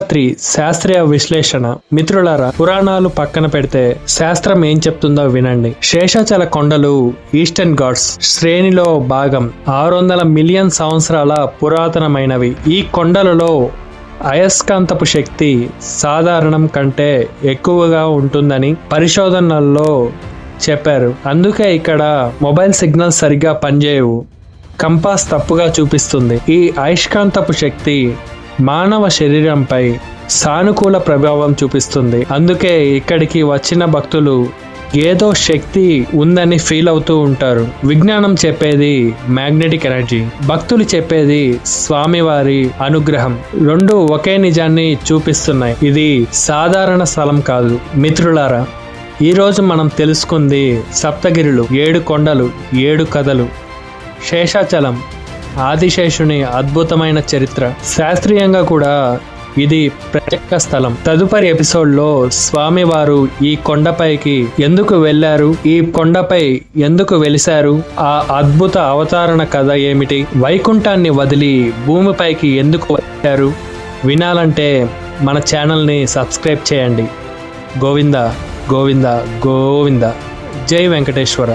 3 శాస్త్రీయ విశ్లేషణ. మిత్రులారా, పురాణాలు పక్కన పెడితే శాస్త్రం ఏం చెప్తుందో వినండి. శేషాచల కొండలు ఈస్టర్న్ ఘాట్స్ శ్రేణిలో భాగం. 600 మిలియన్ సంవత్సరాల పురాతనమైనవి. ఈ కొండలలో అయస్కాంతపు శక్తి సాధారణం కంటే ఎక్కువగా ఉంటుందని పరిశోధనల్లో చెప్పారు. అందుకే ఇక్కడ మొబైల్ సిగ్నల్స్ సరిగ్గా పనిచేయవు, కంపాస్ తప్పుగా చూపిస్తుంది. ఈ అయస్కాంతపు శక్తి మానవ శరీరంపై సానుకూల ప్రభావం చూపిస్తుంది. అందుకే ఇక్కడికి వచ్చిన భక్తులు ఏదో శక్తి ఉందని ఫీల్ అవుతూ ఉంటారు. విజ్ఞానం చెప్పేది మ్యాగ్నెటిక్ ఎనర్జీ, భక్తులు చెప్పేది స్వామివారి అనుగ్రహం. రెండు ఒకే నిజాన్ని చూపిస్తున్నాయి. ఇది సాధారణ స్థలం కాదు. మిత్రులారా, ఈరోజు మనం తెలుసుకుంది సప్తగిరులు, 7 కొండలు, 7 కథలు, శేషాచలం, ఆదిశేషుని అద్భుతమైన చరిత్ర. శాస్త్రీయంగా కూడా ఇది ప్రత్యేక స్థలం. తదుపరి ఎపిసోడ్లో స్వామివారు ఈ కొండపైకి ఎందుకు వెళ్ళారు, ఈ కొండపై ఎందుకు వెలిశారు, ఆ అద్భుత అవతారణ కథ ఏమిటి, వైకుంఠాన్ని వదిలి భూమిపైకి ఎందుకు వచ్చారు వినాలంటే మన ఛానల్ని సబ్స్క్రైబ్ చేయండి. గోవింద గోవింద గోవింద. జై వెంకటేశ్వర.